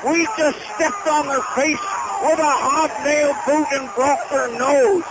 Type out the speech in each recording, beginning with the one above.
We just stepped on their face with a hobnail boot and broke their nose.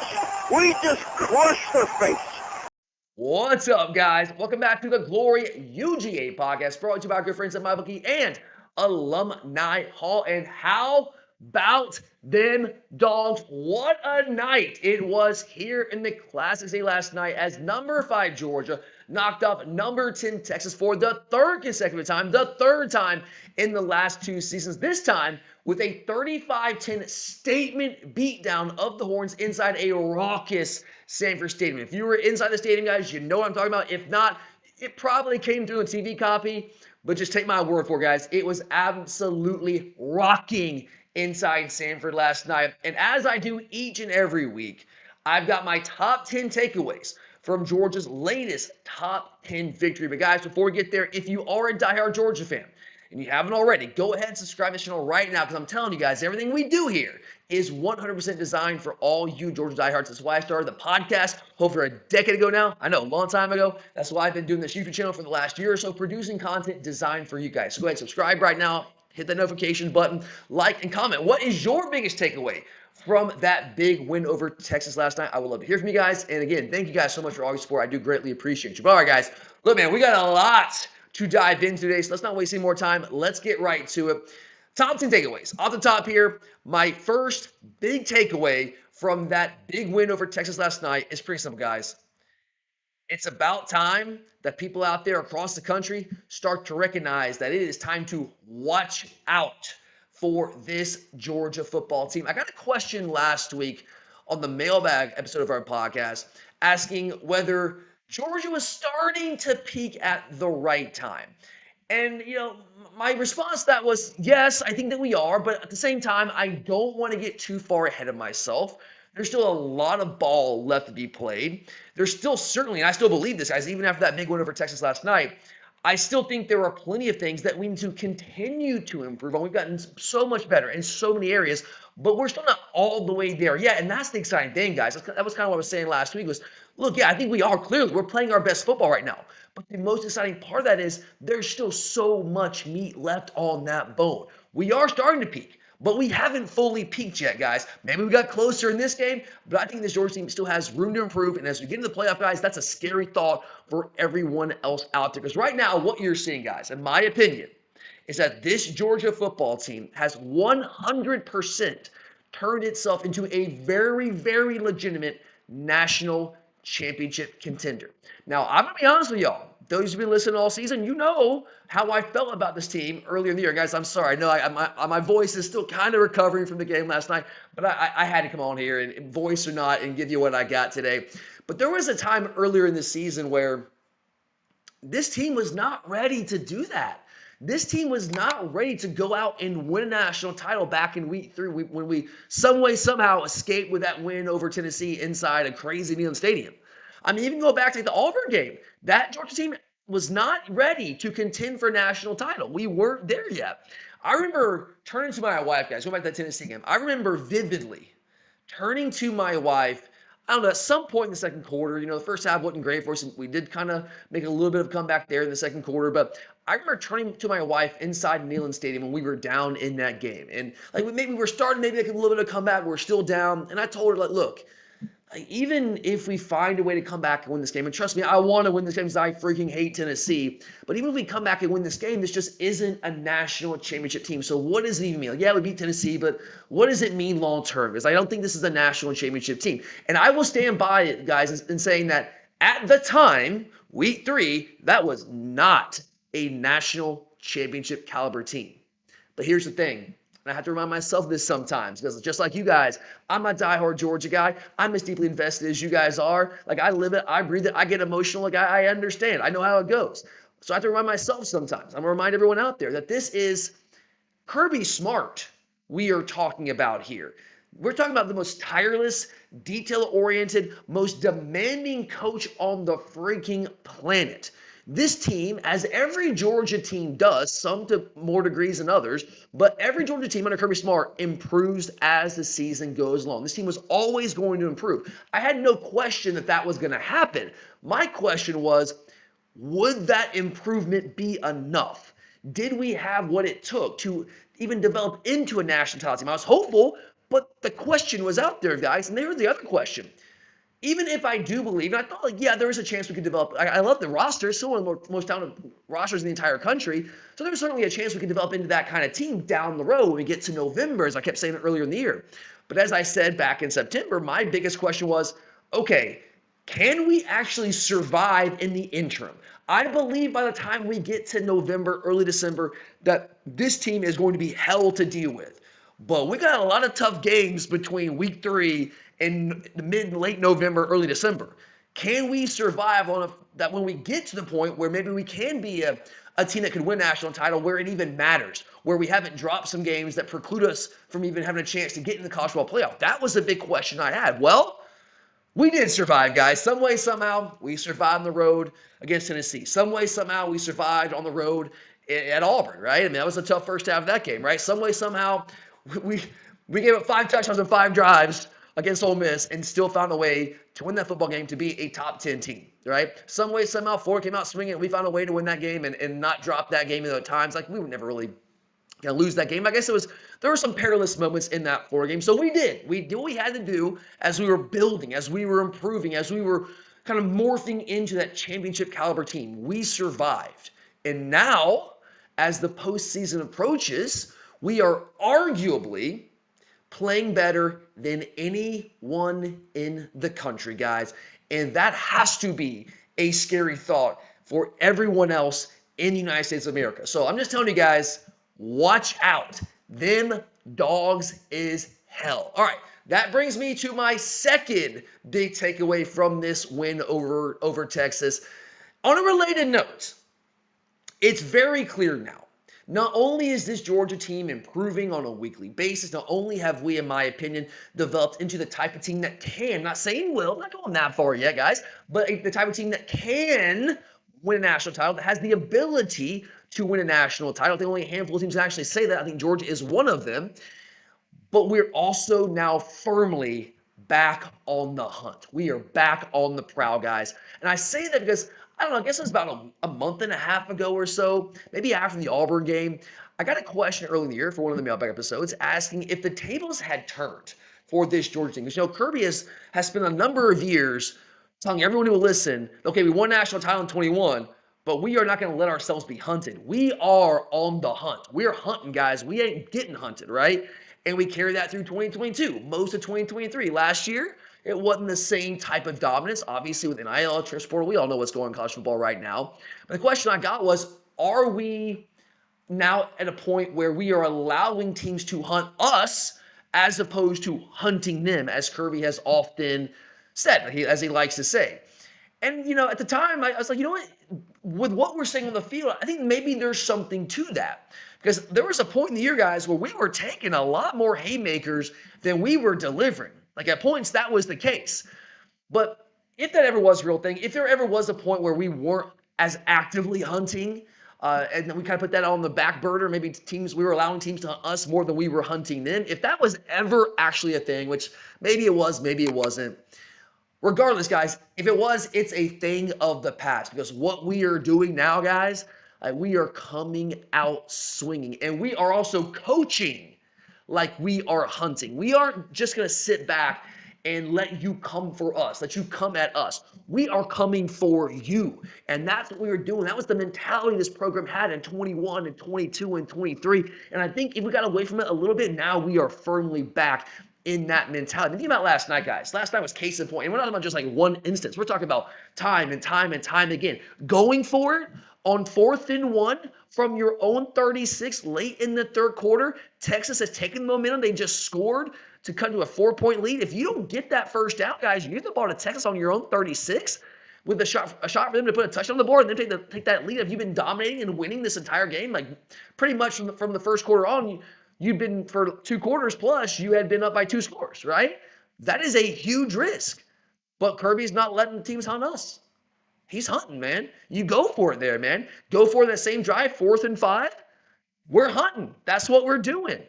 We just crushed their face. What's up, guys? Welcome back to the Glory UGA podcast, brought to you by our good friends at MyBookie and Alumni Hall. And how about them Dogs? What a night it was here in the Classic Day last night as number 5 Georgia knocked off number 10 Texas for the third consecutive time, the third time in the last 2 seasons. This time with a 35-10 statement beatdown of the Horns inside a raucous Sanford Stadium. If you were inside the stadium, guys, you know what I'm talking about. If not, it probably came through a TV copy, but just take my word for it, guys. It was absolutely rocking inside Sanford last night. And as I do each and every week, I've got my top 10 takeaways from Georgia's latest top 10 victory. But guys, before we get there, if you are a diehard Georgia fan, and you haven't already, go ahead and subscribe to the channel right now because I'm telling you guys, everything we do here is 100% designed for all you Georgia diehards. That's why I started the podcast over a decade ago now. I know, a long time ago. That's why I've been doing this YouTube channel for the last year or so, producing content designed for you guys. So go ahead and subscribe right now. Hit the notification button, like, and comment. What is your biggest takeaway from that big win over Texas last night? I would love to hear from you guys. And again, thank you guys so much for all your support. I do greatly appreciate you. But all right, guys, look, man, we got a lot to dive into today, so let's not waste any more time. Let's get right to it. Top 10 takeaways. Off the top here, my first big takeaway from that big win over Texas last night is pretty simple, guys. It's about time that people out there across the country start to recognize that it is time to watch out for this Georgia football team. I got a question last week on the mailbag episode of our podcast asking whether Georgia was starting to peak at the right time. And, my response to that was, yes, I think that we are. But at the same time, I don't want to get too far ahead of myself. There's still a lot of ball left to be played. There's still certainly, and I still believe this, guys, even after that big win over Texas last night, I still think there are plenty of things that we need to continue to improve on. We've gotten so much better in so many areas, but we're still not all the way there yet. And that's the exciting thing, guys. That was kind of what I was saying last week was, look, yeah, I think we are clearly. We're playing our best football right now. But the most exciting part of that is there's still so much meat left on that bone. We are starting to peak, but we haven't fully peaked yet, guys. Maybe we got closer in this game, but I think this Georgia team still has room to improve. And as we get into the playoff, guys, that's a scary thought for everyone else out there. Because right now, what you're seeing, guys, in my opinion, is that this Georgia football team has 100% turned itself into a very, very legitimate national championship contender. Now, I'm going to be honest with y'all. Those who've been listening all season, you know how I felt about this team earlier in the year. Guys, I'm sorry. I know my voice is still kind of recovering from the game last night, but I had to come on here, and voice or not, and give you what I got today. But there was a time earlier in the season where this team was not ready to do that. This team was not ready to go out and win a national title back in week 3 when we some way, somehow escaped with that win over Tennessee inside a crazy Neyland Stadium. I mean, even go back to the Auburn game, that Georgia team was not ready to contend for a national title. We weren't there yet. I remember turning to my wife, guys, going back to that Tennessee game. I remember vividly turning to my wife, I don't know, at some point in the second quarter, the first half wasn't great for us. We did kind of make a little bit of a comeback there in the second quarter, but I remember turning to my wife inside Neyland Stadium when we were down in that game. And maybe we're starting maybe like a little bit of comeback, we're still down. And I told her, look, even if we find a way to come back and win this game, and trust me, I want to win this game because I freaking hate Tennessee. But even if we come back and win this game, this just isn't a national championship team. So what does it even mean? Yeah, we beat Tennessee, but what does it mean long term? Because I don't think this is a national championship team. And I will stand by it, guys, in saying that at the time, week 3, that was not a national championship caliber team. But here's the thing. And I have to remind myself of this sometimes because just like you guys, I'm a diehard Georgia guy. I'm as deeply invested as you guys are. I live it, I breathe it, I get emotional. I understand. I know how it goes. So I have to remind myself sometimes. I'm going to remind everyone out there that this is Kirby Smart we are talking about here. We're talking about the most tireless, detail-oriented, most demanding coach on the freaking planet. This team, as every Georgia team does, some to more degrees than others, but every Georgia team under Kirby Smart improves as the season goes along. This team was always going to improve. I had no question that was going to happen. My question was, would that improvement be enough? Did we have what it took to even develop into a national title team. I was hopeful, but the question was out there, guys. And here's the other question. Even if I do believe, and I thought, like, yeah, there is a chance we could develop. I love the roster. It's still one of the most talented rosters in the entire country. So there's certainly a chance we could develop into that kind of team down the road when we get to November, as I kept saying earlier in the year. But as I said back in September, my biggest question was, okay, can we actually survive in the interim? I believe by the time we get to November, early December, that this team is going to be hell to deal with. But we got a lot of tough games between week 3 and mid and late November, early December. Can we survive on that when we get to the point where maybe we can be a team that could win national title where it even matters, where we haven't dropped some games that preclude us from even having a chance to get in the college football playoff? That was a big question I had. Well, we did survive, guys. Some way, somehow, we survived on the road against Tennessee. Some way, somehow, we survived on the road at Auburn, right? I mean, that was a tough first half of that game, right? Some way, somehow, we we gave up 5 touchdowns and 5 drives against Ole Miss and still found a way to win that football game to be a top 10 team, right? Some way, somehow, Florida came out swinging. We found a way to win that game and not drop that game at times. Like, we were never really going to lose that game. I guess there were some perilous moments in that Florida game. So we did. We did what we had to do as we were building, as we were improving, as we were kind of morphing into that championship caliber team. We survived. And now, as the postseason approaches, we are arguably playing better than anyone in the country, guys. And that has to be a scary thought for everyone else in the United States of America. So I'm just telling you guys, watch out. Them dogs is hell. All right, that brings me to my second big takeaway from this win over Texas. On a related note, it's very clear now. Not only is this Georgia team improving on a weekly basis, not only have we, in my opinion, developed into the type of team that can, not saying will, not going that far yet, guys, but the type of team that can win a national title, that has the ability to win a national title. I think only a handful of teams can actually say that. I think Georgia is one of them. But we're also now firmly back on the hunt. We are back on the prowl, guys. And I say that because, I don't know, I guess it was about a month and a half ago or so, maybe after the Auburn game, I got a question early in the year for one of the mailbag episodes asking if the tables had turned for this Georgia team. Because, Kirby has spent a number of years telling everyone who will listen, okay, we won national title in 21, but we are not going to let ourselves be hunted. We are on the hunt. We're hunting, guys. We ain't getting hunted, right? And we carry that through 2022, most of 2023. Last year, it wasn't the same type of dominance. Obviously, with NIL, transfer portal, we all know what's going on in college football right now. But the question I got was, are we now at a point where we are allowing teams to hunt us as opposed to hunting them, as Kirby has often said, as he likes to say? And, at the time, I was like, you know what? With what we're seeing on the field, I think maybe there's something to that. Because there was a point in the year, guys, where we were taking a lot more haymakers than we were delivering. Like, at points, that was the case. But if that ever was a real thing, if there ever was a point where we weren't as actively hunting, and we kind of put that on the back burner, maybe we were allowing teams to hunt us more than we were hunting them. If that was ever actually a thing, which maybe it was, maybe it wasn't, regardless, guys, if it was, it's a thing of the past because what we are doing now, guys, we are coming out swinging and we are also coaching like we are hunting. We aren't just going to sit back and let you come for us, let you come at us. We are coming for you. And that's what we were doing. That was the mentality this program had in 21 and 22 and 23. And I think if we got away from it a little bit, now we are firmly back in that mentality. Think about last night, guys. Last night was case in point. And we're not talking about just like one instance. We're talking about time and time and time again. Going for it on 4th and 1 from your own 36 late in the third quarter. Texas has taken the momentum. They just scored to cut to a 4-point lead. If you don't get that first down, guys, you get the ball to Texas on your own 36 with a shot for them to put a touchdown on the board and then take that lead. Have you been dominating and winning this entire game? Like pretty much from the first quarter on, you've been for 2 quarters plus, you had been up by 2 scores, right? That is a huge risk. But Kirby's not letting teams hunt us. He's hunting, man. You go for it there, man. Go for that same drive, 4th and 5. We're hunting. That's what we're doing.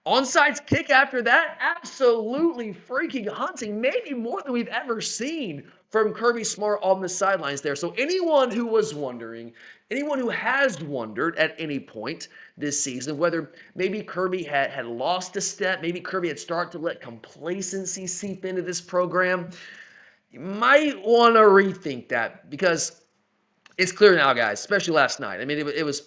Onside kick after that, absolutely freaking hunting, maybe more than we've ever seen from Kirby Smart on the sidelines there. So anyone who was wondering, anyone who has wondered at any point this season, whether maybe Kirby had lost a step, maybe Kirby had started to let complacency seep into this program, you might want to rethink that because it's clear now, guys, especially last night. I mean, it was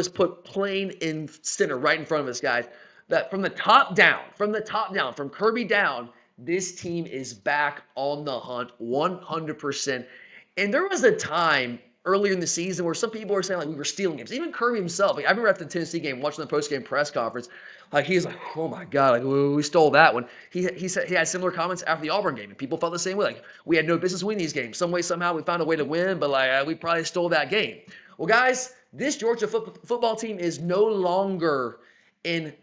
put plain in center right in front of us, guys, that from the top down, from Kirby down, this team is back on the hunt 100%. And there was a time earlier in the season where some people were saying like we were stealing games. Even Kirby himself. Like, I remember after the Tennessee game, watching the post game press conference, like he's like, "Oh my god, like we stole that one." He said he had similar comments after the Auburn game, and people felt the same way. Like we had no business winning these games. Some way, somehow, we found a way to win, but like we probably stole that game. Well, guys, this Georgia football team is no longer in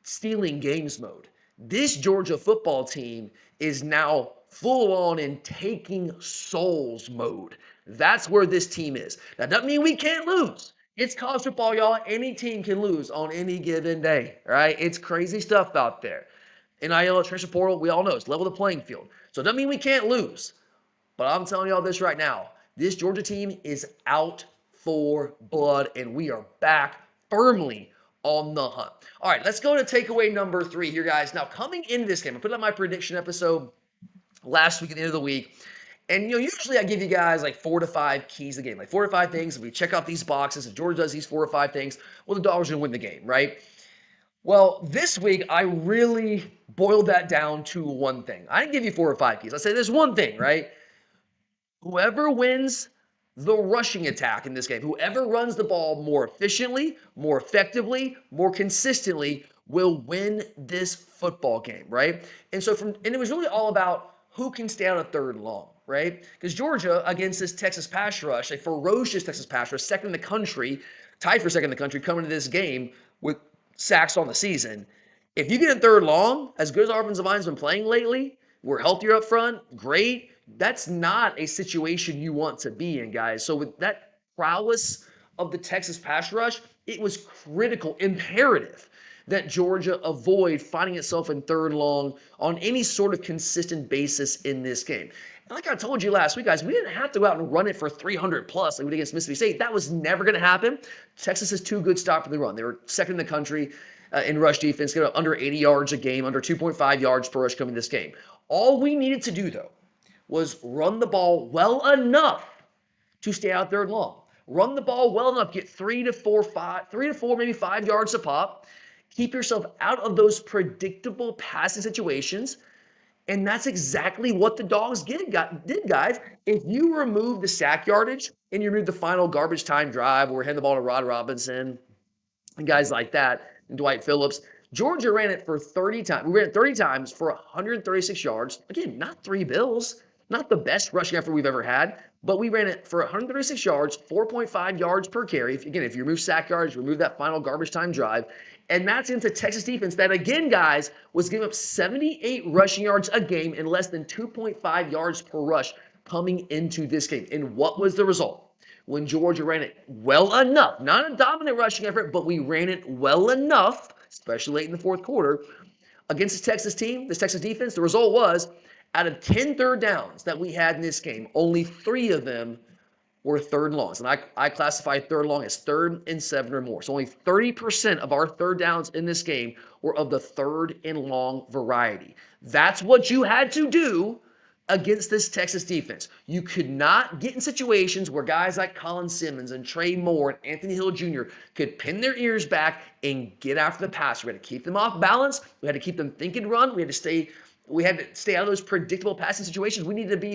stealing games mode. This Georgia football team is now full on in taking souls mode. That's where this team is. That doesn't mean we can't lose. It's college football, y'all. Any team can lose on any given day, right? It's crazy stuff out there. NIL, transfer portal, we all know it's level the playing field. So it doesn't mean we can't lose. But I'm telling y'all this right now. This Georgia team is out for blood, and we are back firmly on the hunt. All right, let's go to takeaway number 3 here, guys. Now, coming into this game, I put up my prediction episode last week at the end of the week. And, usually I give you guys like 4 to 5 keys to the game, like 4 to 5 things. If we check out these boxes, if Georgia does these 4 or 5 things, well, the Dogs are going to win the game, right? Well, this week I really boiled that down to one thing. I didn't give you 4 or 5 keys. I said there's one thing, right? Whoever wins the rushing attack in this game, whoever runs the ball more efficiently, more effectively, more consistently, will win this football game, right? And it was really all about who can stay on a third and long, right? Because Georgia, against this Texas pass rush, a ferocious Texas pass rush, second in the country, tied for second in the country, coming to this game with sacks on the season. If you get in third long, as good as our offensive line's been playing lately, we're healthier up front, great. That's not a situation you want to be in, guys. So with that prowess of the Texas pass rush, it was critical, imperative that Georgia avoid finding itself in third long on any sort of consistent basis in this game. And like I told you last week, guys, we didn't have to go out and run it for 300 plus like we did against Mississippi State. That was never going to happen. Texas is too good stop for the run. They were second in the country in rush defense, get under 80 yards a game, under 2.5 yards per rush coming this game. All we needed to do, though, was run the ball well enough to stay out third long. Run the ball well enough, get 3 to 4, maybe 5 yards a pop. Keep yourself out of those predictable passing situations. And that's exactly what the Dogs did, guys. If you remove the sack yardage and you remove the final garbage time drive where we're handing the ball to Rod Robinson and guys like that, and Dwight Phillips, Georgia ran it for 30 times. We ran it 30 times for 136 yards. Again, not 3 bills, not the best rushing effort we've ever had, but we ran it for 136 yards, 4.5 yards per carry. Again, if you remove sack yards, remove that final garbage time drive, and that's into Texas defense that, again, guys, was giving up 78 rushing yards a game and less than 2.5 yards per rush coming into this game. And what was the result? When Georgia ran it well enough, not a dominant rushing effort, but we ran it well enough, especially late in the fourth quarter, against this Texas team, this Texas defense, the result was out of 10 third downs that we had in this game, only 3 of them were third and longs. And I classify third and long as 3rd and 7 or more. So only 30% of our third downs in this game were of the 3rd and long variety. That's what you had to do against this Texas defense. You could not get in situations where guys like Colin Simmons and Trey Moore and Anthony Hill Jr. could pin their ears back and get after the pass. We had to keep them off balance. We had to keep them thinking run. We had to stay out of those predictable passing situations. We needed to be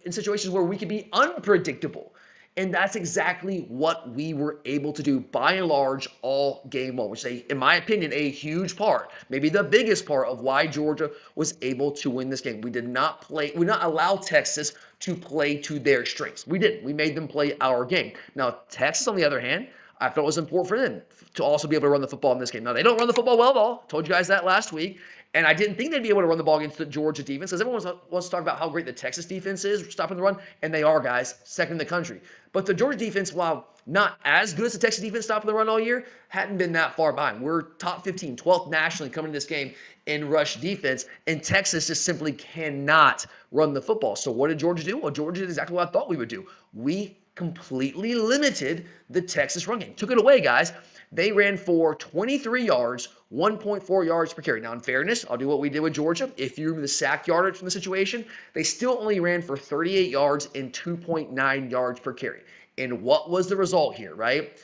in situations where we could be unpredictable. And that's exactly what we were able to do by and large all game long, which is, in my opinion, a huge part, maybe the biggest part of why Georgia was able to win this game. We did not allow Texas to play to their strengths. We didn't. We made them play our game. Now, Texas, on the other hand, I felt it was important for them to also be able to run the football in this game. Now, they don't run the football well at all. Told you guys that last week. And I didn't think they'd be able to run the ball against the Georgia defense because everyone wants to talk about how great the Texas defense is stopping the run. And they are, guys, second in the country. But the Georgia defense, while not as good as the Texas defense stopping the run all year, hadn't been that far behind. We're top 15, 12th nationally coming to this game in rush defense, and Texas just simply cannot run the football. So what did Georgia do? Well, Georgia did exactly what I thought we would do. We completely limited the Texas run game. Took it away, guys. They ran for 23 yards, 1.4 yards per carry. Now, in fairness, I'll do what we did with Georgia. If you remove the sack yardage from the situation, they still only ran for 38 yards and 2.9 yards per carry. And what was the result here, right?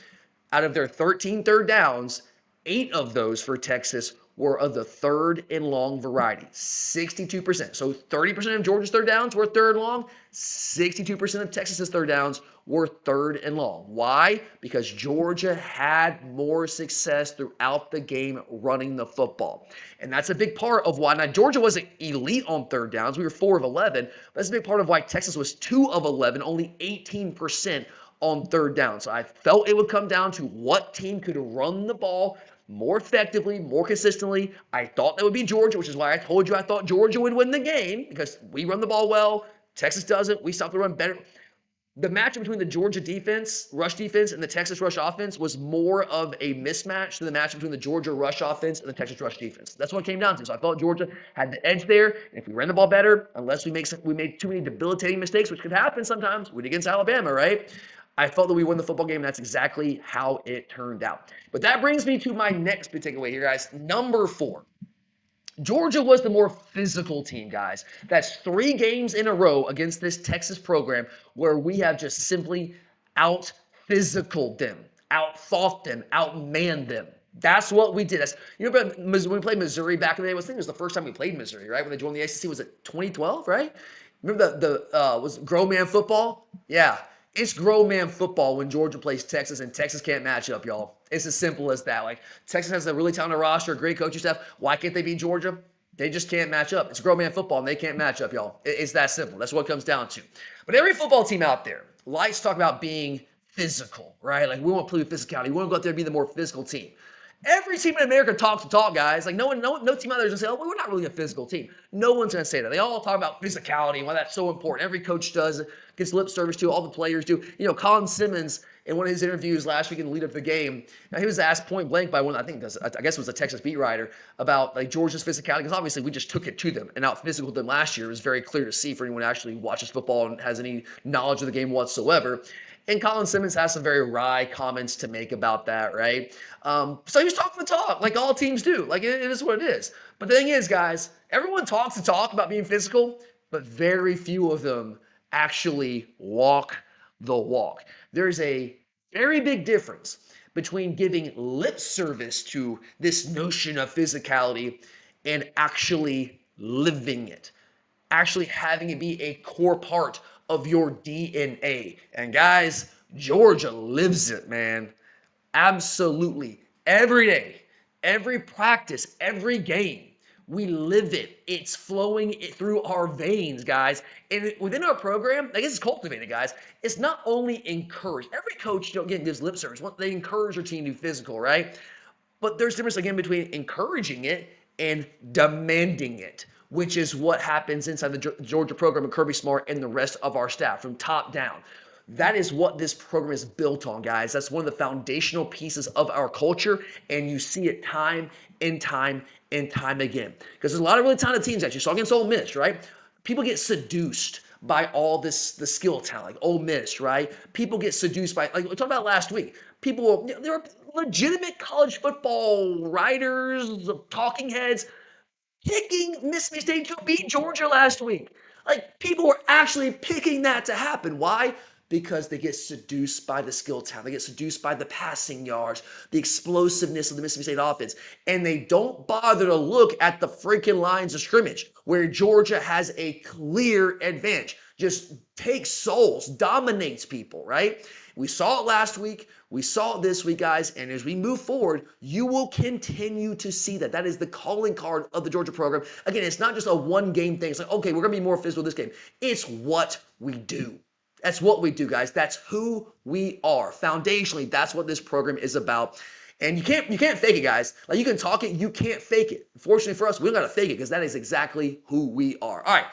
Out of their 13 third downs, 8 of those for Texas were of the third and long variety, 62%. So 30% of Georgia's third downs were third and long, 62% of Texas's third downs were third and long. Why? Because Georgia had more success throughout the game running the football. And that's a big part of why. Now, Georgia wasn't elite on third downs. We were 4 of 11. But that's a big part of why Texas was 2 of 11, only 18% on third down. So I felt it would come down to what team could run the ball more effectively, more consistently. I thought that would be Georgia, which is why I told you I thought Georgia would win the game, because we run the ball well. Texas doesn't. We stop the run better. The matchup between the Georgia defense, rush defense, and the Texas rush offense was more of a mismatch than the matchup between the Georgia rush offense and the Texas rush defense. That's what it came down to. So I felt Georgia had the edge there. And if we ran the ball better, unless we made too many debilitating mistakes, which could happen sometimes, we did against Alabama, right? I felt that we won the football game, and that's exactly how it turned out. But that brings me to my next big takeaway here, guys. Number 4. Georgia was the more physical team, guys. That's 3 games in a row against this Texas program where we have just simply out-physicaled them, out-fought them, out-manned them. That's what we did. When we played Missouri back in the day, I think it was the first time we played Missouri, right? When they joined the ACC, was it 2012, right? Remember was grown man football? Yeah. It's grown man football when Georgia plays Texas, and Texas can't match up, y'all. It's as simple as that. Like, Texas has a really talented roster, great coaching staff. Why can't they beat Georgia? They just can't match up. It's grown man football, and they can't match up, y'all. It's that simple. That's what it comes down to. But every football team out there likes to talk about being physical, right? Like, we want to play with physicality. We want to go out there and be the more physical team. Every team in America talks to talk, guys. Like, no team out there is going to say, oh, we're not really a physical team. No one's going to say that. They all talk about physicality and why that's so important. Every coach does, gets lip service to, all the players do. Colin Simmons, in one of his interviews last week in the lead up to the game, he was asked point blank by I guess it was a Texas beat writer, about like Georgia's physicality, because obviously we just took it to them and out physical them last year. It was very clear to see for anyone who actually watches football and has any knowledge of the game whatsoever. And Colin Simmons has some very wry comments to make about that, right? So he was talking the talk, like all teams do. Like, it is what it is. But the thing is, guys, everyone talks the talk about being physical, but very few of them actually walk the walk. There's a very big difference between giving lip service to this notion of physicality and actually living it, actually having it be a core part of your DNA. And guys, Georgia lives it, man. Absolutely. Every day, every practice, every game, we live it. It's flowing through our veins, guys. And within our program, I guess it's cultivated, guys. It's not only encouraged. Every coach, gives lip service. They encourage their team to be physical, right? But there's a difference, again, between encouraging it and demanding it, which is what happens inside the Georgia program and Kirby Smart and the rest of our staff from top down. That is what this program is built on, guys. That's one of the foundational pieces of our culture, and you see it time and time and time again. Because there's a lot of really talented teams that you saw against Ole Miss, right? People get seduced by all the skill talent, like Ole Miss, right? People get seduced by, like we talked about last week. There were legitimate college football writers, talking heads, picking Mississippi State to beat Georgia last week. Like, people were actually picking that to happen. Why? Because they get seduced by the skill talent. They get seduced by the passing yards, the explosiveness of the Mississippi State offense. And they don't bother to look at the freaking lines of scrimmage where Georgia has a clear advantage. Just takes souls, dominates people, right? We saw it last week. We saw it this week, guys. And as we move forward, you will continue to see that. That is the calling card of the Georgia program. Again, it's not just a one-game thing. It's like, okay, we're going to be more physical this game. It's what we do. That's what we do, guys. That's who we are. Foundationally, that's what this program is about. And you can't fake it, guys. Like, you can talk it, you can't fake it. Fortunately for us, we don't got to fake it because that is exactly who we are. All right,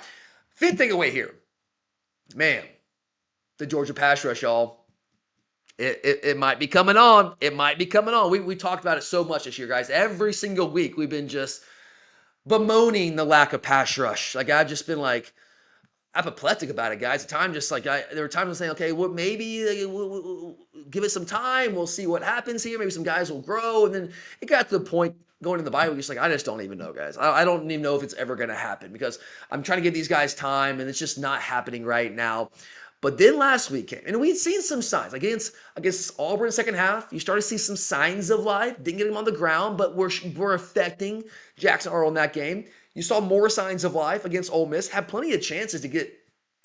fifth takeaway here. Man, the Georgia pass rush, y'all. It might be coming on. It might be coming on. We talked about it so much this year, guys. Every single week we've been just bemoaning the lack of pass rush. Like I've just been like apoplectic about it, guys. At times, just like there were times I'm saying, okay, well, maybe we'll give it some time. We'll see what happens here. Maybe some guys will grow. And then it got to the point going in the Bible, just like, I just don't even know, guys. I don't even know if it's ever going to happen because I'm trying to give these guys time and it's just not happening right now. But then last week came, and we'd seen some signs. Like against Auburn second half, you started to see some signs of life. Didn't get him on the ground, but we're affecting Jackson Arnold in that game. You saw more signs of life against Ole Miss. Had plenty of chances to get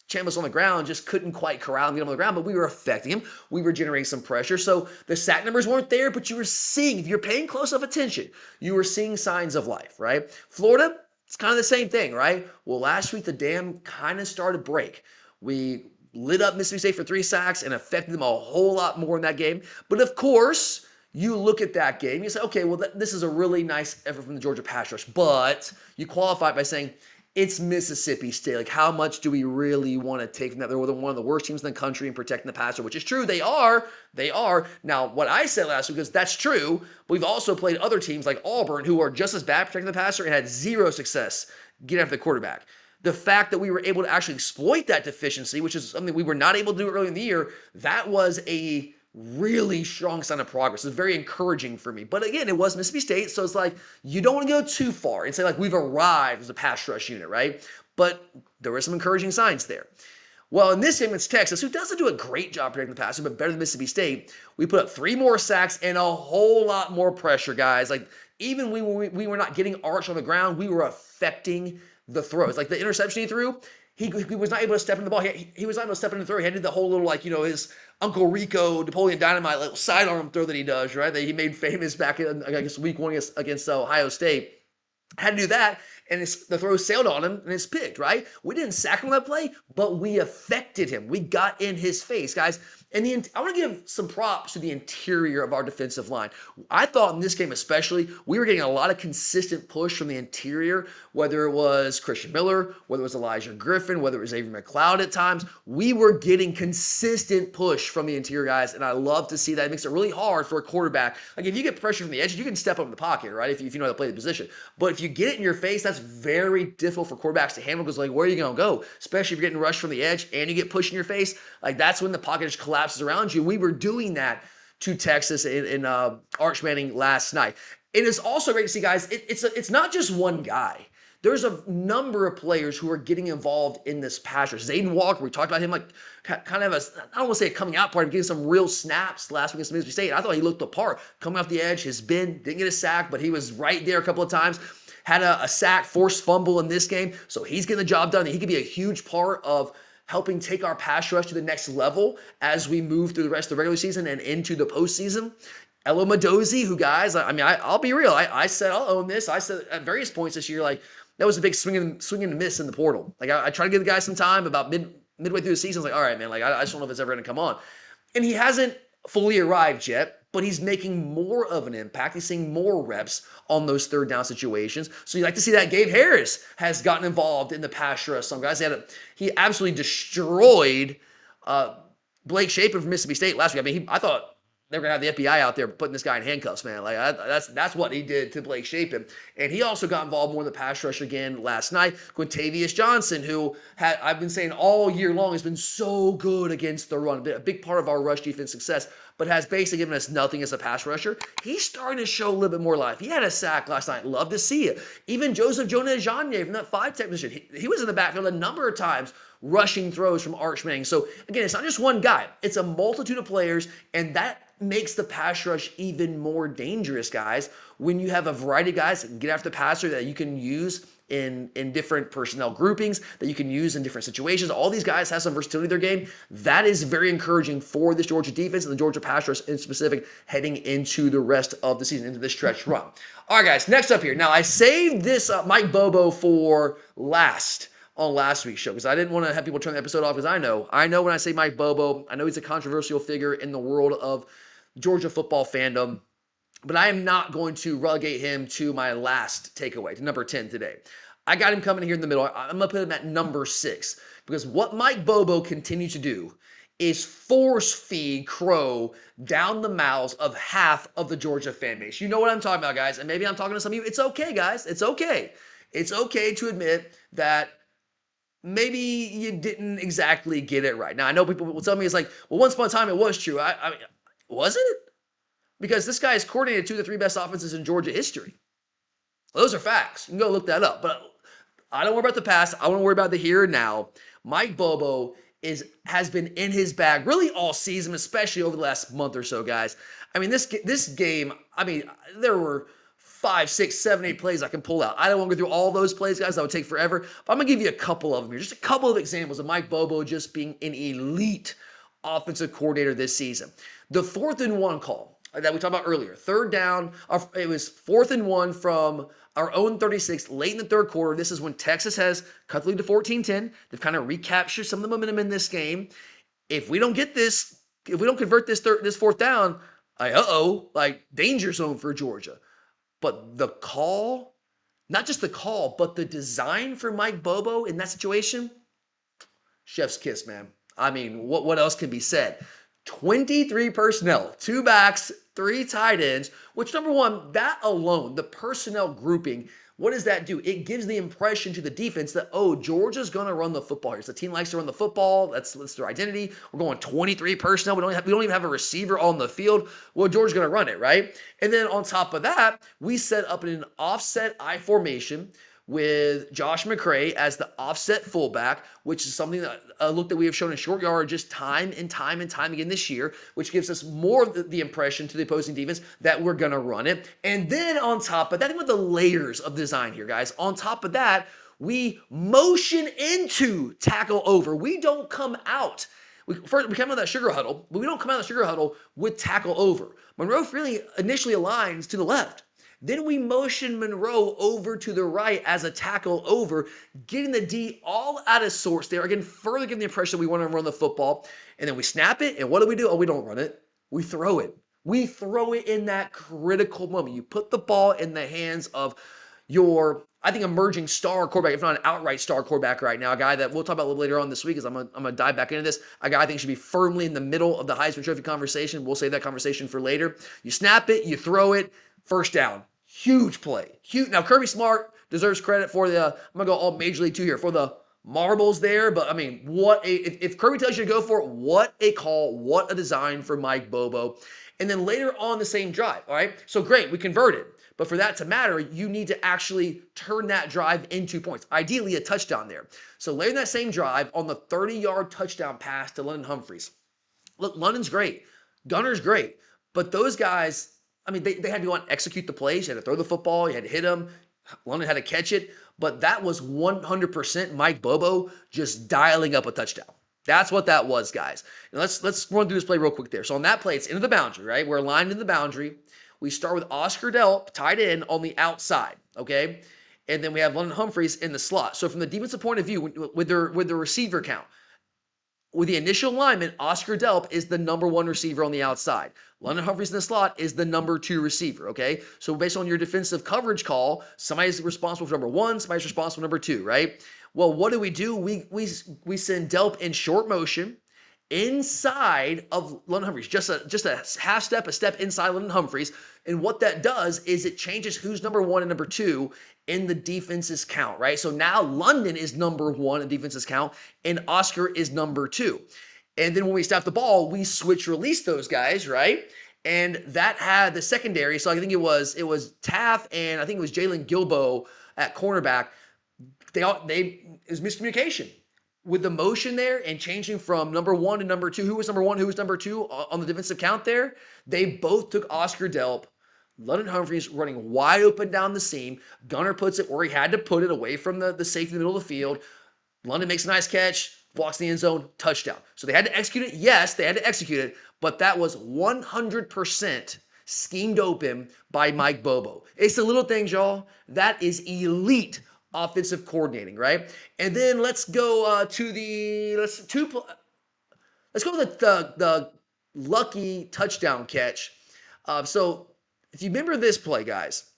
Chambliss on the ground, just couldn't quite corral and get him on the ground, but we were affecting him. We were generating some pressure. So the sack numbers weren't there, but you were seeing, if you're paying close enough attention, you were seeing signs of life, right? Florida, it's kind of the same thing, right? Well, last week the dam kind of started to break. We lit up Mississippi State for 3 sacks and affected them a whole lot more in that game. But of course, you look at that game, you say, okay, well, this is a really nice effort from the Georgia pass rush, but you qualify it by saying, it's Mississippi State. Like, how much do we really want to take from that? They're one of the worst teams in the country in protecting the passer, which is true. They are. They are. Now, what I said last week is that's true. But we've also played other teams like Auburn who are just as bad protecting the passer and had zero success getting after the quarterback. The fact that we were able to actually exploit that deficiency, which is something we were not able to do early in the year, that was a really strong sign of progress. It's very encouraging for me. But again, it was Mississippi State, so it's like you don't want to go too far and say like we've arrived as a pass rush unit, right? But there were some encouraging signs there. Well, in this game against Texas, who doesn't do a great job protecting the passer, but better than Mississippi State, we put up 3 more sacks and a whole lot more pressure, guys. Like even we were not getting Arch on the ground, we were affecting the throws. Like the interception he threw, he was not able to step in the ball. He was not able to step in the throw. He had to do the whole little, like, his Uncle Rico, Napoleon Dynamite, little sidearm throw that he does, right? That he made famous back in, I guess, week 1 against Ohio State. Had to do that, and the throw sailed on him, and it's picked, right? We didn't sack him on that play, but we affected him. We got in his face, guys. And I want to give some props to the interior of our defensive line. I thought in this game especially, we were getting a lot of consistent push from the interior, whether it was Christian Miller, whether it was Elijah Griffin, whether it was Xavier McLeod at times. We were getting consistent push from the interior guys, and I love to see that. It makes it really hard for a quarterback. Like if you get pressure from the edge, you can step up in the pocket, right, if you know how to play the position. But if you get it in your face, that's very difficult for quarterbacks to handle because, like, where are you going to go? Especially if you're getting rushed from the edge and you get pushed in your face. Like, that's when the pocket just collapses around you. We were doing that to Texas in Arch Manning last night. It is also great to see, guys, it's not just one guy. There's a number of players who are getting involved in this pass rush. Zayden Walker, we talked about him like kind of I don't want to say a coming out party, but getting some real snaps last week against Mississippi State. I thought he looked the part. Coming off the edge, his bend, didn't get a sack, but he was right there a couple of times. Had a sack, forced fumble in this game, so he's getting the job done. He could be a huge part of helping take our pass rush to the next level as we move through the rest of the regular season and into the postseason. Elo Madozi, who, guys, I'll be real. I said I'll own this. I said at various points this year, like, that was a big swing and miss in the portal. Like, I tried to give the guy some time about midway through the season. I was like, all right, man, like, I just don't know if it's ever going to come on. And he hasn't fully arrived yet, but he's making more of an impact. He's seeing more reps on those third down situations. So you like to see that. Gabe Harris has gotten involved in the pass rush. Some guys he absolutely destroyed Blake Shapen from Mississippi State last week. I mean, I thought they were going to have the FBI out there putting this guy in handcuffs, man. Like, that's what he did to Blake Shapen. And he also got involved more in the pass rush again last night. Quintavious Johnson, who I've been saying all year long has been so good against the run. A big part of our rush defense success, but has basically given us nothing as a pass rusher. He's starting to show a little bit more life. He had a sack last night. Love to see it. Even Joseph Jonah-Ajonye from that 5-tech position, he was in the backfield a number of times rushing throws from Arch Manning. So, again, it's not just one guy. It's a multitude of players, and that makes the pass rush even more dangerous, guys, when you have a variety of guys that can get after the passer that you can use in different personnel groupings, that you can use in different situations. All these guys have some versatility in their game. That is very encouraging for this Georgia defense and the Georgia pass rush in specific heading into the rest of the season, into this stretch run. All right, guys, next up here. Now, I saved this Mike Bobo for last on last week's show because I didn't want to have people turn the episode off because I know when I say Mike Bobo, I know he's a controversial figure in the world of Georgia football fandom, but I am not going to relegate him to my last takeaway, to number 10 today. I got him coming here in the middle. I'm going to put him at number 6 because what Mike Bobo continues to do is force feed Crow down the mouths of half of the Georgia fan base. You know what I'm talking about, guys. And maybe I'm talking to some of you. It's okay, guys. It's okay. It's okay to admit that maybe you didn't exactly get it right. Now, I know people will tell me it's like, well, once upon a time it was true. I mean, was it? Because this guy has coordinated two of the three best offenses in Georgia history. Well, those are facts. You can go look that up. But I don't worry about the past. I want to worry about the here and now. Mike Bobo has been in his bag really all season, especially over the last month or so, guys. I mean, this game, I mean, there were 5, 6, 7, 8 plays I can pull out. I don't want to go through all those plays, guys. That would take forever. But I'm going to give you a couple of them here. Just a couple of examples of Mike Bobo just being an elite offensive coordinator this season. The 4th-and-1 call that we talked about earlier. Third down. It was 4th-and-1 from our own 36 late in the third quarter. This is when Texas has cut the lead to 14-10. They've kind of recaptured some of the momentum in this game. If we don't get this, if we don't convert this 4th down, like danger zone for Georgia. But the call, not just the call, but the design for Mike Bobo in that situation, chef's kiss, man. I mean, what else can be said? 23 personnel, 2 backs, 3 tight ends, which number one, that alone, the personnel grouping, what does that do? It gives the impression to the defense that, oh, Georgia's going to run the football here. So the team likes to run the football. That's their identity. We're going 23 personnel. We don't even have a receiver on the field. Well, Georgia's going to run it, right? And then on top of that, we set up in an offset I formation with Josh McCray as the offset fullback, which is something that a look that we have shown in short yardage just time and time again this year, which gives us more of the impression to the opposing defense that we're going to run it. And then on top of that, think about the layers of design here, guys. On top of that, we motion into tackle over. We don't come out. We come out of that sugar huddle, but we don't come out of the sugar huddle with tackle over. Monroe really initially aligns to the left. Then we motion Monroe over to the right as a tackle over, getting the D all out of sorts there. Again, further giving the impression we want to run the football. And then we snap it, and what do? Oh, we don't run it. We throw it. We throw it in that critical moment. You put the ball in the hands of your, I think, emerging star quarterback, if not an outright star quarterback right now, a guy that we'll talk about a little later on this week, as I'm gonna dive back into this, a guy I think should be firmly in the middle of the Heisman Trophy conversation. We'll save that conversation for later. You snap it, you throw it, first down. Huge play. Huge. Now, Kirby Smart deserves credit for I'm going to go all Major League 2 here, for the marbles there. But, I mean, if Kirby tells you to go for it, what a call, what a design for Mike Bobo. And then later on the same drive, all right? So, great, we converted. But for that to matter, you need to actually turn that drive into points. Ideally, a touchdown there. So, later in that same drive, on the 30-yard touchdown pass to London Humphreys. Look, London's great. Gunner's great. But those guys, I mean, they had to go out and execute the plays. You had to throw the football. You had to hit them. London had to catch it. But that was 100% Mike Bobo just dialing up a touchdown. That's what that was, guys. And let's run through this play real quick there. So on that play, it's into the boundary, right? We're aligned in the boundary. We start with Oscar Delp tied in on the outside, okay? And then we have London Humphreys in the slot. So from the defensive point of view, with their receiver count, with the initial alignment, Oscar Delp is the number 1 receiver on the outside. London Humphreys in the slot is the number 2 receiver, okay? So based on your defensive coverage call, somebody's responsible for number 1, somebody's responsible for number 2, right? Well, what do? We send Delp in short motion inside of London Humphreys, just a half step, a step inside London Humphreys. And what that does is it changes who's number 1 and number 2 in the defense's count, right? So now London is number 1 in defense's count, and Oscar is number 2. And then when we snap the ball, we switch release those guys, right? And that had the secondary. So I think it was Taff and I think it was Jalen Gilbo at cornerback. It was miscommunication with the motion there and changing from number 1 to number 2. Who was number 1? Who was number 2 on the defensive count there? They both took Oscar Delp. London Humphreys running wide open down the seam. Gunner puts it where he had to put it, away from the safety in the middle of the field. London makes a nice catch, walks the end zone, touchdown. So they had to execute it. Yes, they had to execute it, but that was 100% schemed open by Mike Bobo. It's the little things, y'all. That is elite offensive coordinating, right? And then let's go to the lucky touchdown catch. So if you remember this play, guys,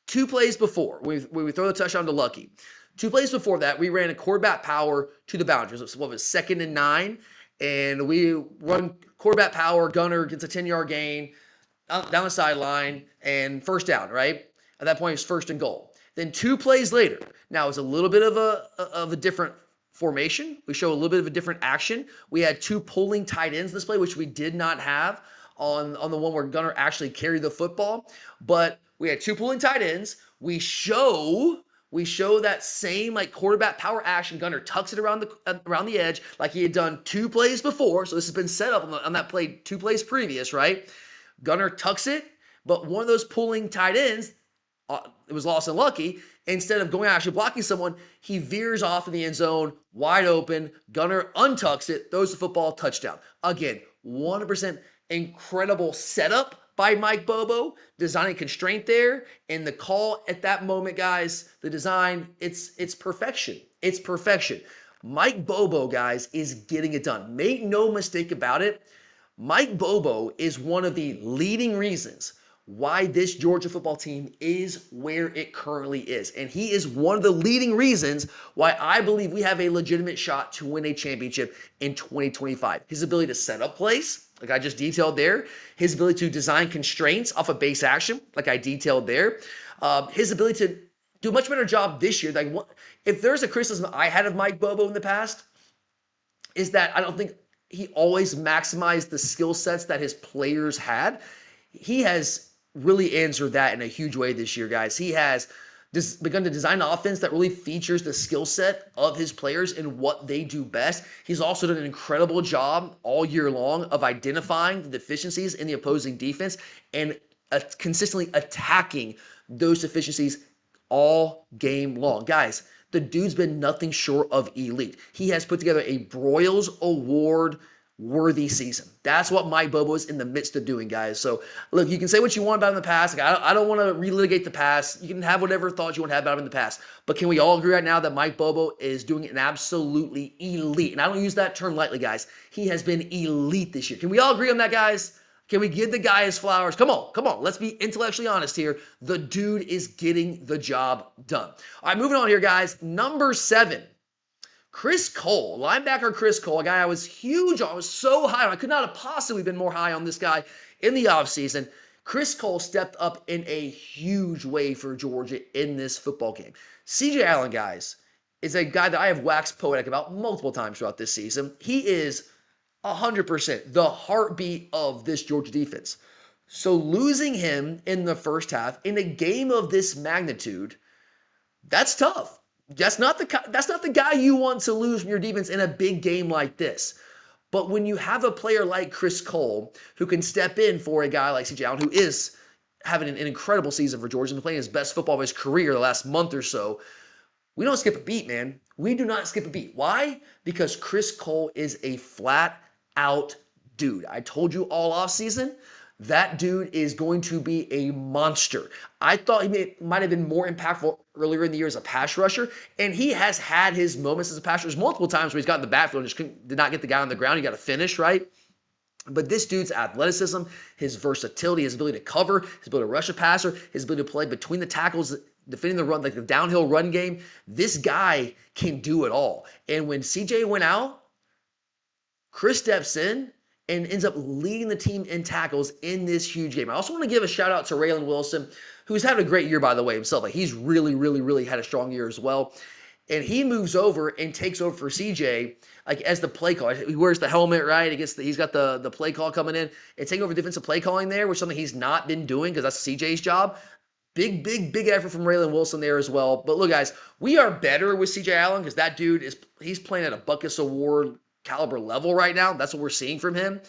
2 plays before, when we throw the touchdown to Lucky, 2 plays before that, we ran a quarterback power to the boundaries. So what was 2nd and 9? and we run quarterback power. Gunner gets a 10-yard gain down the sideline and first down, right? At that point, it's first and goal. Then 2 plays later. Now, it's a little bit of a different formation. We show a little bit of a different action. We had 2 pulling tight ends this play, which we did not have on the one where Gunner actually carried the football. But we had 2 pulling tight ends. We show that same like quarterback power action. Gunner tucks it around the edge like he had done 2 plays before. So this has been set up on that play 2 plays previous, right? Gunner tucks it, but one of those pulling tight ends, it was lost and lucky. Instead of going out actually blocking someone, he veers off in the end zone, wide open. Gunner untucks it, throws the football, touchdown. Again, 100% incredible setup by Mike Bobo, designing constraint there, and the call at that moment, guys, the design, it's perfection. It's perfection. Mike Bobo, guys, is getting it done. Make no mistake about it. Mike Bobo is one of the leading reasons why this Georgia football team is where it currently is. And he is one of the leading reasons why I believe we have a legitimate shot to win a championship in 2025. His ability to set up plays, like I just detailed there. His ability to design constraints off of base action, like I detailed there. His ability to do a much better job this year. Like, if there's a criticism I had of Mike Bobo in the past, is that I don't think he always maximized the skill sets that his players had. He has really answered that in a huge way this year, guys. He has begun to design an offense that really features the skill set of his players and what they do best. He's also done an incredible job all year long of identifying the deficiencies in the opposing defense and consistently attacking those deficiencies all game long. Guys, the dude's been nothing short of elite. He has put together a Broyles Award worthy season. That's what Mike Bobo is in the midst of doing, guys. So, look, you can say what you want about him in the past. Like, I don't want to relitigate the past. You can have whatever thoughts you want to have about him in the past. But can we all agree right now that Mike Bobo is doing an absolutely elite? And I don't use that term lightly, guys. He has been elite this year. Can we all agree on that, guys? Can we give the guy his flowers? Come on. Let's be intellectually honest here. The dude is getting the job done. All right, moving on here, guys. Number 7. Chris Cole, linebacker Chris Cole, a guy I was huge on. I was so high on. I could not have possibly been more high on this guy in the offseason. Chris Cole stepped up in a huge way for Georgia in this football game. CJ Allen, guys, is a guy that I have waxed poetic about multiple times throughout this season. He is 100% the heartbeat of this Georgia defense. So losing him in the first half in a game of this magnitude, that's tough. That's not the guy you want to lose from your defense in a big game like this. But when you have a player like Chris Cole who can step in for a guy like CJ Allen, who is having an incredible season for Georgia and playing his best football of his career the last month or so, we don't skip a beat, man. We do not skip a beat. Why? Because Chris Cole is a flat-out dude. I told you all offseason, that dude is going to be a monster. I thought he might have been more impactful earlier in the year as a pass rusher, and he has had his moments as a pass rusher multiple times where he's got in the backfield and just did not get the guy on the ground. He got to finish, right? But this dude's athleticism, his versatility, his ability to cover, his ability to rush a passer, his ability to play between the tackles, defending the run, like the downhill run game, this guy can do it all. And when CJ went out, Chris steps in and ends up leading the team in tackles in this huge game. I also want to give a shout out to Raylan Wilson, who's had a great year, by the way, himself. Like, he's really had a strong year as well. And he moves over and takes over for CJ, like, as the play call. He wears the helmet, right? He's got the play call coming in and taking over defensive play calling there, which is something he's not been doing because that's CJ's job. Big effort from Raylan Wilson there as well. But look, guys, we are better with CJ Allen because that dude he's playing at a Buckus Award caliber level right now. That's what we're seeing from him.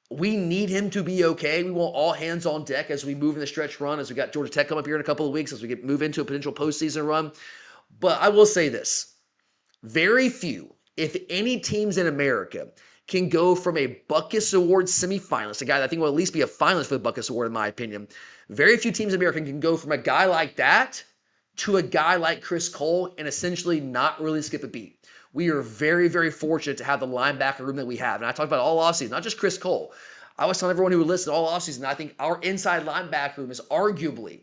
We need him to be okay. We want all hands on deck as we move in the stretch run, as we got Georgia Tech come up here in a couple of weeks, as we move into a potential postseason run. But I will say this. Very few, if any, teams in America can go from a Buckus Award semifinalist, a guy that I think will at least be a finalist for the Buckus Award, in my opinion. Very few teams in America can go from a guy like that to a guy like Chris Cole and essentially not really skip a beat. We are very fortunate to have the linebacker room that we have. And I talked about all offseason, not just Chris Cole. I was telling everyone who would listen all offseason, I think our inside linebacker room is arguably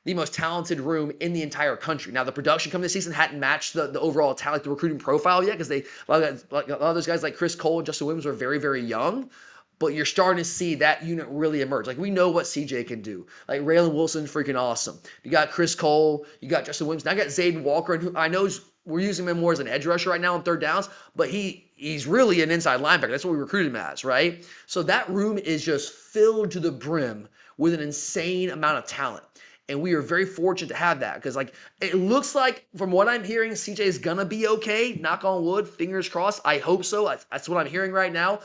the most talented room in the entire country. Now, the production coming this season hadn't matched the overall talent, the recruiting profile yet, because a lot of those guys like Chris Cole and Justin Williams are very, very young. But you're starting to see that unit really emerge. Like, we know what CJ can do. Like, Raylan Wilson, freaking awesome. You got Chris Cole. You got Justin Williams. Now you got Zayden Walker, and who I know we're using him more as an edge rusher right now on third downs, but he's really an inside linebacker. That's what we recruited him as, right? So that room is just filled to the brim with an insane amount of talent. And we are very fortunate to have that because, like, it looks like from what I'm hearing, CJ is going to be okay. Knock on wood, fingers crossed. I hope so. That's what I'm hearing right now.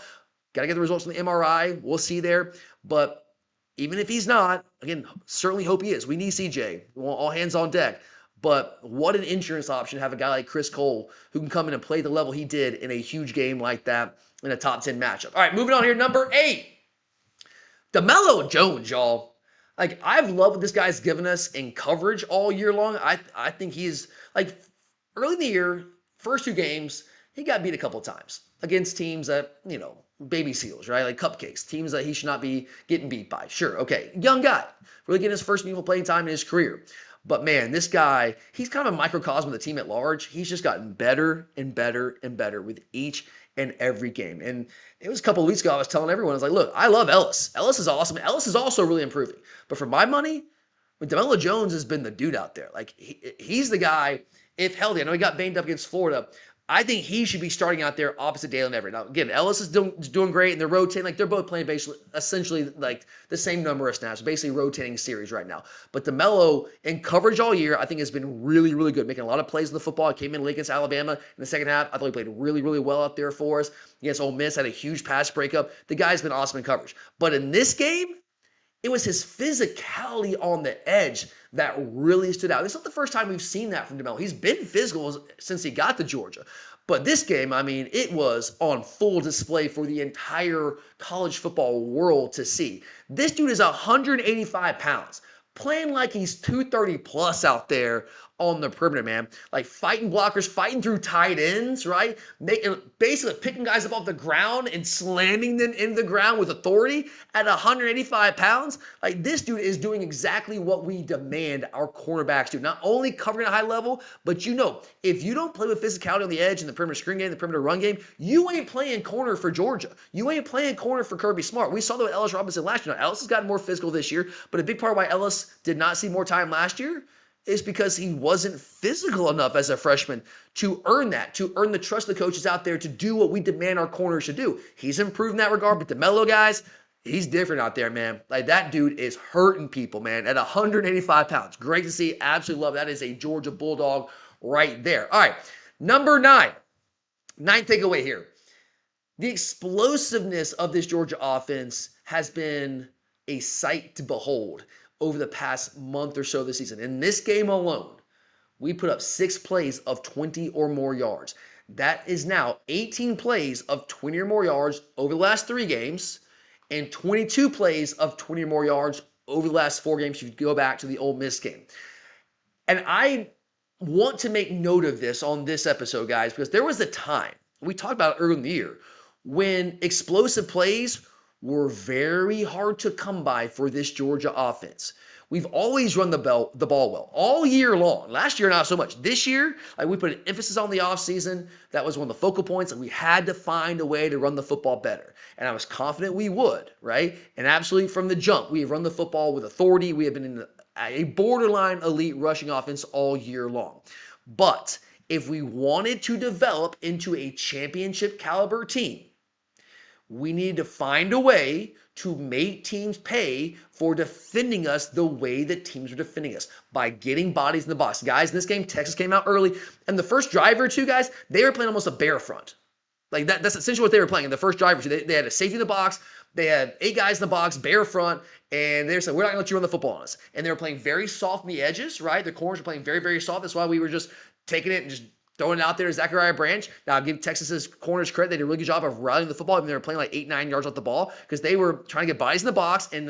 Got to get the results from the MRI. We'll see there. But even if he's not, again, certainly hope he is. We need CJ. We want all hands on deck. But what an insurance option to have a guy like Chris Cole who can come in and play the level he did in a huge game like that in a top 10 matchup. All right, moving on here. Number 8. DeMello Jones, y'all. Like, I've loved what this guy's given us in coverage all year long. I think he's, like, early in the year, first 2 games, he got beat a couple of times against teams that, baby seals, right? Like cupcakes, teams that he should not be getting beat by. Sure, okay. Young guy, really getting his first meaningful playing time in his career. But man, this guy, he's kind of a microcosm of the team at large. He's just gotten better and better and better with each and every game. And it was a couple of weeks ago, I was telling everyone, I was like, look, I love Ellis. Ellis is awesome. Ellis is also really improving. But for my money, DeMello Jones has been the dude out there. Like, he's the guy, if healthy. I know he got banged up against Florida. I think he should be starting out there opposite Dalen Everett. Now, again, Ellis is doing great, and they're rotating. Like, they're both playing essentially like the same number of snaps, basically rotating series right now. But DeMello, in coverage all year, I think has been really, really good, making a lot of plays in the football. He came in late against Alabama in the second half. I thought he played really, really well out there for us. Against Ole Miss, had a huge pass breakup. The guy's been awesome in coverage. But in this game, it was his physicality on the edge that really stood out. This is not the first time we've seen that from DeMello. He's been physical since he got to Georgia. But this game, I mean, it was on full display for the entire college football world to see. This dude is 185 pounds, playing like he's 230 plus out there on the perimeter, man. Like, fighting blockers, fighting through tight ends, right? Basically picking guys up off the ground and slamming them into the ground with authority at 185 pounds. Like, this dude is doing exactly what we demand our cornerbacks do. Not only covering a high level, but if you don't play with physicality on the edge in the perimeter screen game, the perimeter run game, you ain't playing corner for Georgia. You ain't playing corner for Kirby Smart. We saw that with Ellis Robinson last year. Now, Ellis has gotten more physical this year, but a big part of why Ellis did not see more time last year is because he wasn't physical enough as a freshman to earn that, to earn the trust of the coaches out there to do what we demand our corners should do. He's improved in that regard, but DeMello, guys, he's different out there, man. Like, that dude is hurting people, man, at 185 pounds. Great to see. Absolutely love that. Is a Georgia Bulldog right there. All right, number 9. Ninth takeaway here. The explosiveness of this Georgia offense has been a sight to behold over the past month or so this season. In this game alone, we put up 6 plays of 20 or more yards. That is now 18 plays of 20 or more yards over the last 3 games and 22 plays of 20 or more yards over the last 4 games if you go back to the Ole Miss game. And I want to make note of this on this episode, guys, because there was a time, we talked about it early in the year, when explosive plays were very hard to come by for this Georgia offense. We've always run the ball well all year long. Last year, not so much. This year, we put an emphasis on the offseason. That was one of the focal points, and we had to find a way to run the football better. And I was confident we would, right? And absolutely from the jump, we have run the football with authority. We have been in a borderline elite rushing offense all year long. But if we wanted to develop into a championship caliber team, we need to find a way to make teams pay for defending us the way that teams are defending us, by getting bodies in the box. Guys, in this game, Texas came out early, and the first drive or two, guys, they were playing almost a bear front. Like, that's essentially what they were playing in the first drive or two. They had a safety in the box, they had 8 guys in the box, bear front, and they said, we're not going to let you run the football on us. And they were playing very soft on the edges, right? The corners were playing very, very soft. That's why we were just taking it and just throwing it out there to Zachariah Branch. Now, I'll give Texas's corners credit. They did a really good job of rallying the football. Even they were playing like 8-9 yards off the ball because they were trying to get bodies in the box and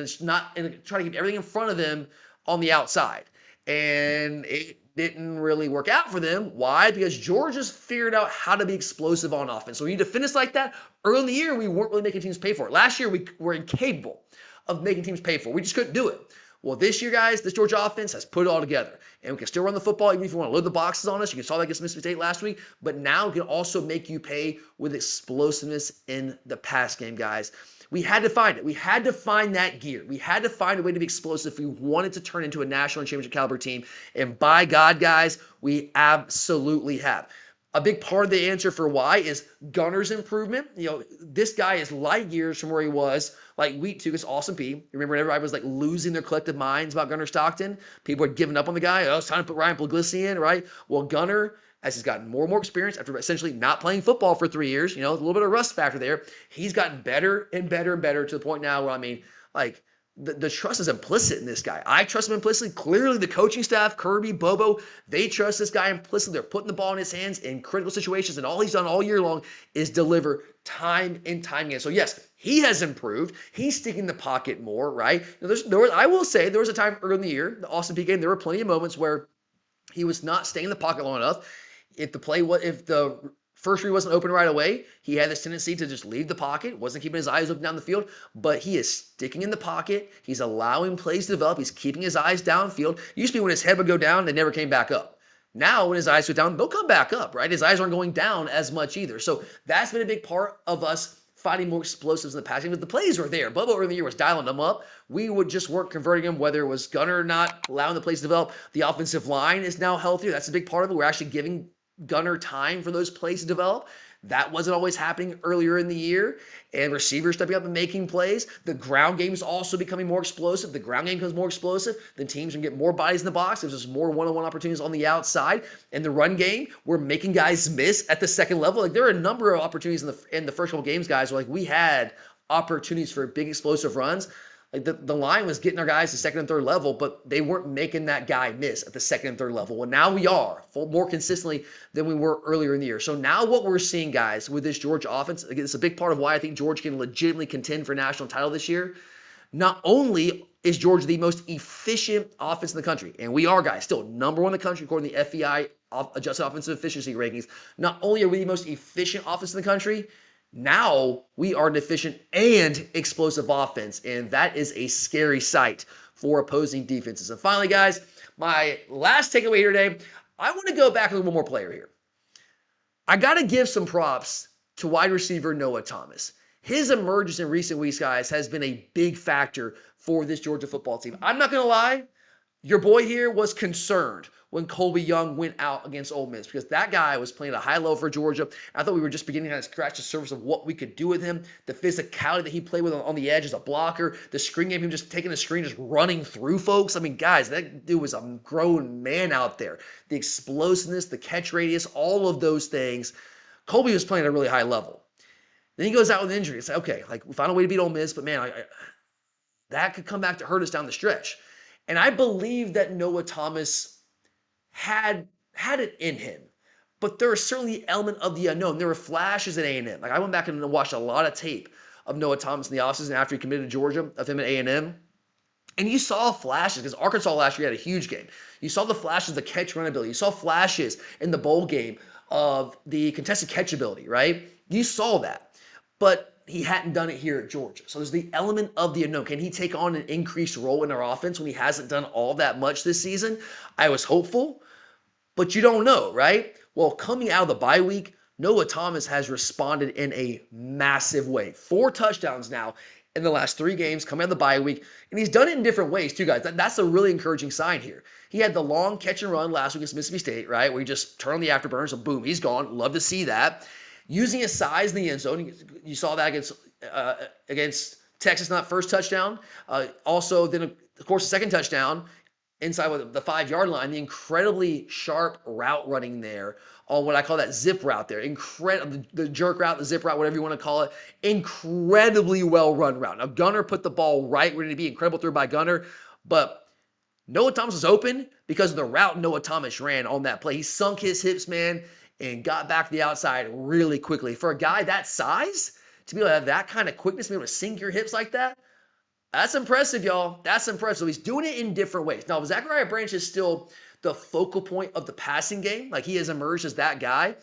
trying to keep everything in front of them on the outside. And it didn't really work out for them. Why? Because Georgia's figured out how to be explosive on offense. So when you defend us like that, early in the year, we weren't really making teams pay for it. Last year, we were incapable of making teams pay for it. We just couldn't do it. Well, this year, guys, this Georgia offense has put it all together. And we can still run the football even if you want to load the boxes on us. You saw that against Mississippi State last week. But now it can also make you pay with explosiveness in the pass game, guys. We had to find it. We had to find that gear. We had to find a way to be explosive if we wanted to turn into a national championship caliber team. And by God, guys, we absolutely have. A big part of the answer for why is Gunner's improvement. This guy is light years from where he was like week 2 against Austin Peay. Remember when everybody was like losing their collective minds about Gunner Stockton? People had given up on the guy. Oh, it's time to put Ryan Puglisi in, right? Well, Gunner, as he's gotten more and more experience after essentially not playing football for 3 years, a little bit of rust factor there. He's gotten better and better and better to the point now where, the trust is implicit in this guy. I trust him implicitly. Clearly, the coaching staff, Kirby, Bobo, they trust this guy implicitly. They're putting the ball in his hands in critical situations, and all he's done all year long is deliver time and time again. So, yes, he has improved. He's sticking in the pocket more, right? I will say there was a time early in the year, the Austin Peay game, there were plenty of moments where he was not staying in the pocket long enough. If the first read wasn't open right away, he had this tendency to just leave the pocket, wasn't keeping his eyes open down the field, but he is sticking in the pocket. He's allowing plays to develop. He's keeping his eyes downfield. It used to be when his head would go down, they never came back up. Now, when his eyes go down, they'll come back up, right? His eyes aren't going down as much either. So that's been a big part of us finding more explosives in the passing. But the plays were there. Bubba early in the year was dialing them up. We would just work converting them, whether it was Gunner or not, allowing the plays to develop. The offensive line is now healthier. That's a big part of it. We're actually giving Gunner time for those plays to develop. That wasn't always happening earlier in the year. And receivers stepping up and making plays. The ground game is also becoming more explosive. The ground game becomes more explosive. The teams can get more bodies in the box. There's just more one-on-one opportunities on the outside. And the run game, we're making guys miss at the second level. Like, there are a number of opportunities in the first couple games, guys, where we had opportunities for big explosive runs. Like the line was getting our guys to second and third level, but they weren't making that guy miss at the second and third level. Well, now we are more consistently than we were earlier in the year. So now what we're seeing, guys, with this Georgia offense, again, it's a big part of why I think Georgia can legitimately contend for a national title this year. Not only is Georgia the most efficient offense in the country, and we are, guys, still number 1 in the country according to the FEI adjusted offensive efficiency rankings. Not only are we the most efficient offense in the country, now we are an efficient and explosive offense, and that is a scary sight for opposing defenses. And finally, guys, my last takeaway here today, I want to go back to one more player here. I got to give some props to wide receiver Noah Thomas. His emergence in recent weeks, guys, has been a big factor for this Georgia football team. I'm not going to lie, your boy here was concerned when Colby Young went out against Ole Miss because that guy was playing at a high level for Georgia. I thought we were just beginning to scratch the surface of what we could do with him. The physicality that he played with on the edge as a blocker, the screen game, him just taking the screen, just running through folks. I mean, guys, that dude was a grown man out there. The explosiveness, the catch radius, all of those things. Colby was playing at a really high level. Then he goes out with an injury. It's like, okay, we found a way to beat Ole Miss, but man, that could come back to hurt us down the stretch. And I believe that Noah Thomas had it in him, but there was certainly the element of the unknown. There were flashes at A&M. I went back and watched a lot of tape of Noah Thomas in the offseason after he committed to Georgia, of him at A&M. And you saw flashes, because Arkansas last year had a huge game. You saw the flashes of the catch-run ability. You saw flashes in the bowl game of the contested catch ability, right? You saw that. But he hadn't done it here at Georgia. So there's the element of the unknown. Can he take on an increased role in our offense when he hasn't done all that much this season? I was hopeful, but you don't know, right? Well, coming out of the bye week, Noah Thomas has responded in a massive way. 4 touchdowns now in the last 3 games coming out of the bye week, and he's done it in different ways too, guys. That's a really encouraging sign here. He had the long catch and run last week against Mississippi State, right, where he just turned on the afterburners and boom, he's gone. Love to see that. Using his size in the end zone, you saw that against Texas, not first touchdown. Also, then, of course, the second touchdown inside the 5-yard line, the incredibly sharp route running there on what I call that zip route there. The jerk route, the zip route, whatever you want to call it. Incredibly well-run route. Now, Gunner put the ball right where it needed to be. Incredible throw by Gunner. But Noah Thomas was open because of the route Noah Thomas ran on that play. He sunk his hips, man, and got back to the outside really quickly. For a guy that size, to be able to have that kind of quickness, to be able to sink your hips like that, that's impressive, y'all. That's impressive. So he's doing it in different ways. Now, Zachariah Branch is still the focal point of the passing game. Like, he has emerged as that guy.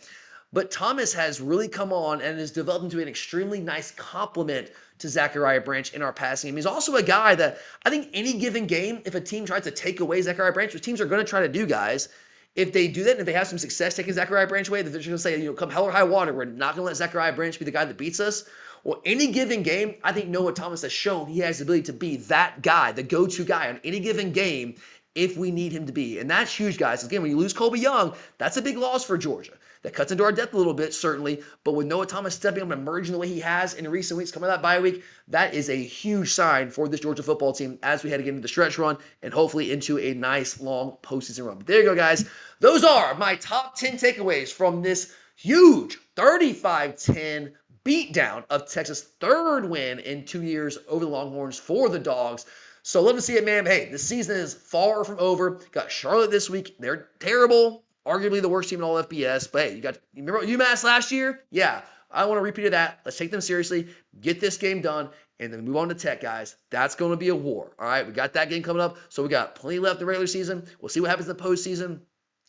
But Thomas has really come on and has developed into an extremely nice complement to Zachariah Branch in our passing game. He's also a guy that I think any given game, if a team tries to take away Zachariah Branch, which teams are going to try to do, guys, if they do that and if they have some success taking Zachariah Branch away, that they're just going to say, come hell or high water, we're not going to let Zachariah Branch be the guy that beats us. Well, any given game, I think Noah Thomas has shown he has the ability to be that guy, the go-to guy on any given game if we need him to be. And that's huge, guys. Again, when you lose Colby Young, that's a big loss for Georgia. That cuts into our depth a little bit, certainly. But with Noah Thomas stepping up and emerging the way he has in recent weeks, coming out of that bye week, that is a huge sign for this Georgia football team as we head into the stretch run and hopefully into a nice, long postseason run. But there you go, guys. Those are my top 10 takeaways from this huge 35-10 beatdown of Texas' third win in 2 years over the Longhorns for the Dogs. So love to see it, man. Hey, the season is far from over. Got Charlotte this week. They're terrible. Arguably the worst team in all FBS. But hey, you remember UMass last year? Yeah, I want to repeat that. Let's take them seriously. Get this game done. And then move on to Tech, guys. That's going to be a war. All right, we got that game coming up. So we got plenty left in the regular season. We'll see what happens in the postseason.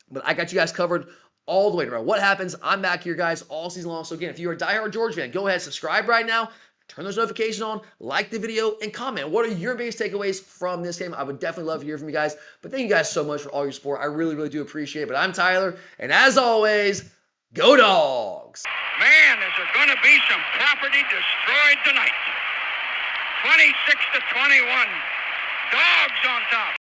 But I got you guys covered all the way around. What happens? I'm back here, guys, all season long. So again, if you're a diehard Georgia fan, go ahead, subscribe right now. Turn those notifications on, like the video, and comment. What are your biggest takeaways from this game? I would definitely love to hear from you guys. But thank you guys so much for all your support. I really, really do appreciate it. But I'm Tyler, and as always, go Dogs! Man, is there going to be some property destroyed tonight. 26-21. Dogs on top.